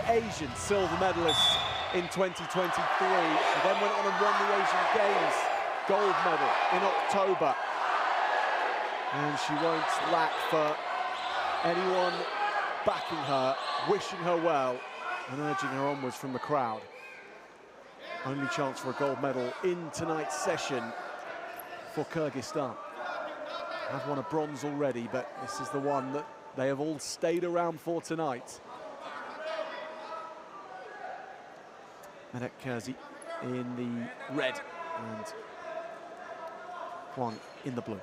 Asian silver medalist in 2023. She then went on and won the Asian Games gold medal in October. And she won't lack for anyone backing her, wishing her well, and urging her onwards from the crowd. Only chance for a gold medal in tonight's session for Kyrgyzstan. Have won a bronze already, but this is the one that they have all stayed around for tonight. Medet in the red and Huang in the blue.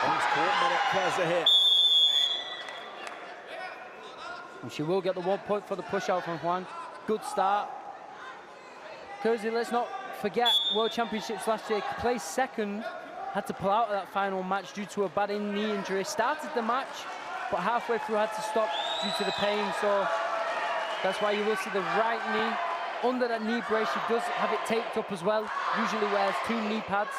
Huang's caught Medet here. And she will get the 1 point for the push out from Huang. Good start. Kyrgyz, let's not forget, World Championships last year, placed second, had to pull out of that final match due to a bad knee injury. Started the match, but halfway through had to stop due to the pain. So that's why you will see the right knee under that knee brace. She does have it taped up as well. Usually wears 2 knee pads.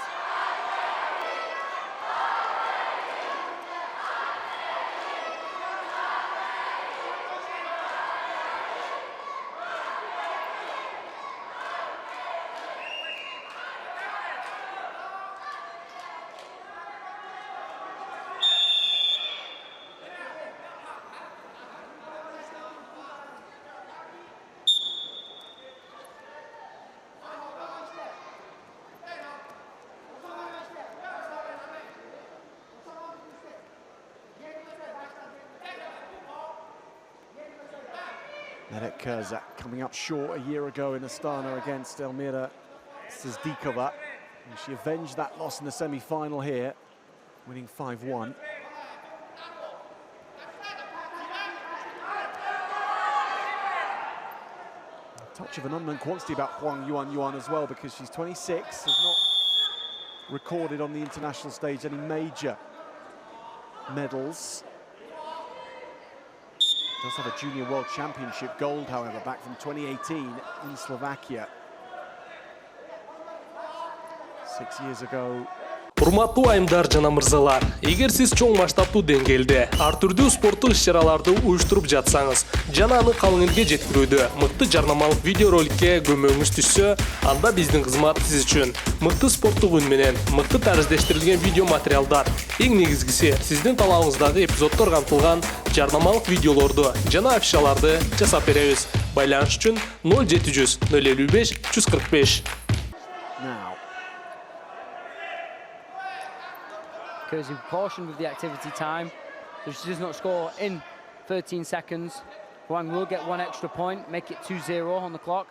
Medet coming up short a year ago in Astana against Elmira Sizdikova. And she avenged that loss in the semi-final here, winning 5-1. A touch of an unknown quantity about Huang Yuanьюань as well, because she's 26, has not recorded on the international stage any major medals. Does have a Junior World Championship gold, however, back from 2018 in Slovakia. 6 years ago. Урматтуу айымдар жана мырзалар, эгер сиз чоң масштабтуу деңгээлде ар түрдүү спорттук иш-чараларды уюштуруп жатсаңыз жана аны калың элге жеткирүүдө мыкты жарнамалык видеороликке көмөгүңүз түшсө, анда биздин кызмат сиз үчүн мыкты спорттук үн менен мыкты тарыздештирилген видео материалдар, эң негизгиси сиздин талабыңыздагы эпизоддор камтылган жарнамалык видеолорду жана афишаларды жасап беребиз. Байланыш үчүн 0700 055 145. Kyrgyz cautioned with the activity time, so she does not score in 13 seconds. Huang will get 1 extra point, make it 2-0 on the clock.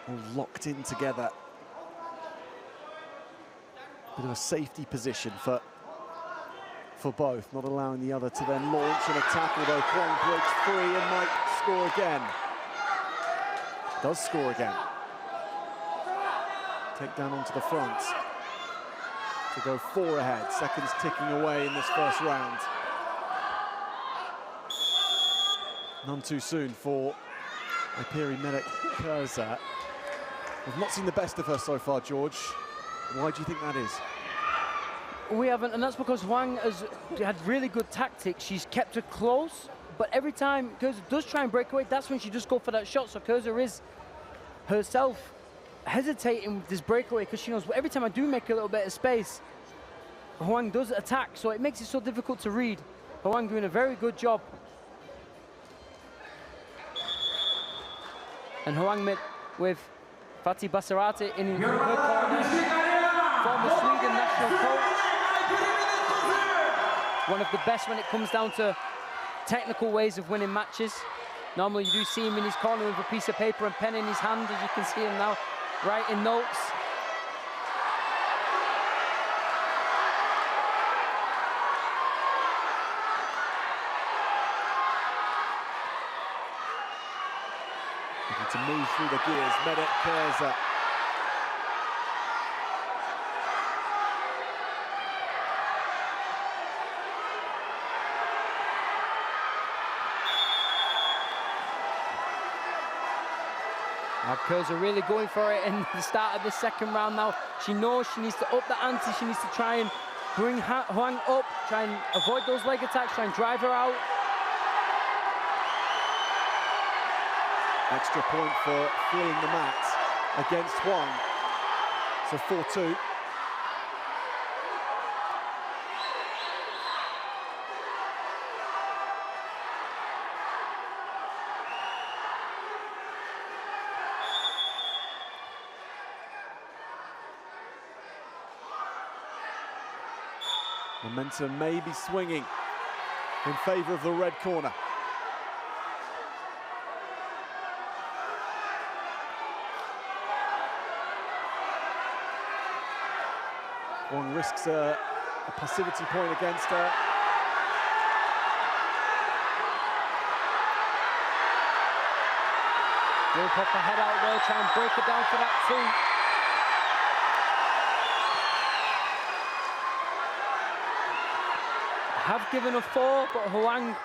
All locked in together. Bit of a safety position for both, not allowing the other to then launch an attack, although Huang breaks free and might score again. Does score again. Take down onto the front to go 4 ahead. Seconds ticking away in this first round. None too soon for Ayperi Medek. We've not seen the best of her so far, George. Why do you think that is? We haven't, and that's because Huang has had really good tactics. She's kept her close, but every time Kyrgyz does try and break away, that's when she just go for that shot. So Kyrgyz is herself hesitating with this breakaway because she knows every time I do make a little bit of space, Huang does attack, so it makes it so difficult to read. Huang doing a very good job. And Huang met with Fatih Basarati in her corner, former Sweden national coach. One of the best when it comes down to technical ways of winning matches. Normally you do see him in his corner with a piece of paper and pen in his hand, as you can see him now, writing notes. Looking to move through the gears, Medet. Kızı really going for it in the start of the second round now. She knows she needs to up the ante. She needs to try and bring Huang up, try and avoid those leg attacks, try and drive her out. Extra point for fleeing the mat against Huang. So 4-2. Momentum may be swinging in favor of the red corner. Huang risks a passivity point against her. Will pop her head out there, try and break it down for that two. Have given a 4, but Huang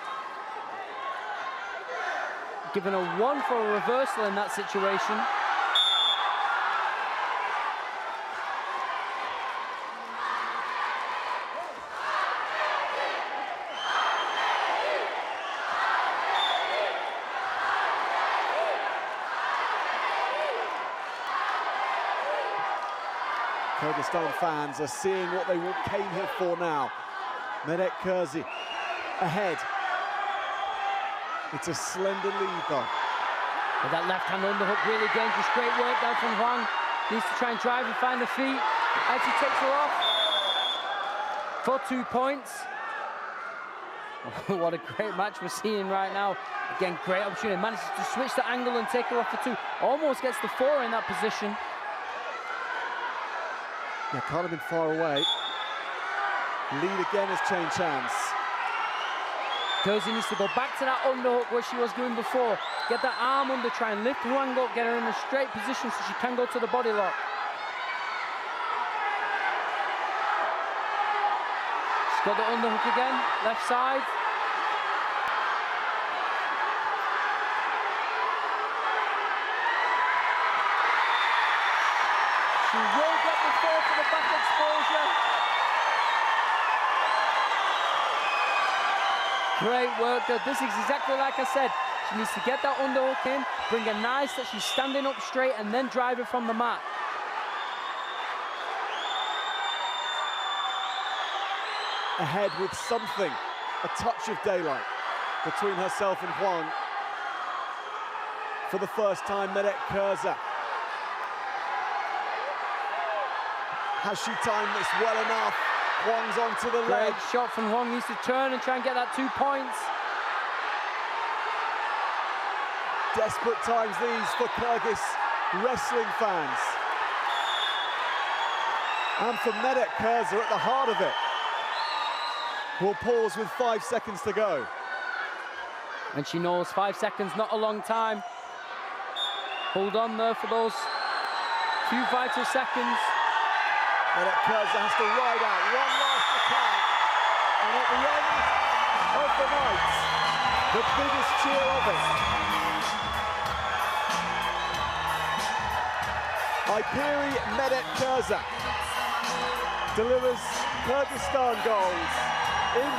given a 1 for a reversal in that situation. Kyrgyzstan fans are seeing what they came here for now. Medet Kızı ahead. It's a slender lead though. With that left hand underhook, really dangerous. Great work down from Huang. Needs to try and drive and find the feet. As he takes her off for 2 points. What a great match we're seeing right now. Again, great opportunity. Manages to switch the angle and take her off for 2. Almost gets the 4 in that position. Yeah, can't have been far away. Lead again has changed hands. Kızı needs to go back to that underhook where she was doing before. Get that arm under, try and lift Huang up, get her in a straight position so she can go to the body lock. She's got the underhook again, left side. She will get the 4 for the back exposure. Great work though. This is exactly like I said. She needs to get that underhook in, bring her nice that she's standing up straight and then drive it from the mat. Ahead with something, a touch of daylight between herself and Huang. For the first time, Medet Kızı. Has she timed this well enough? Huang's onto the leg. Great shot from Huang, needs to turn and try and get that 2 points. Desperate times these for Kyrgyz wrestling fans. And for Medet Kızı at the heart of it. We'll pause with 5 seconds to go. And she knows 5 seconds, not a long time. Hold on there for those few vital seconds. Medet Kızı has to ride out one last attack. And at the end of the night, the biggest cheer of it. Ayperi Medet Kızı delivers Kyrgyzstan gold in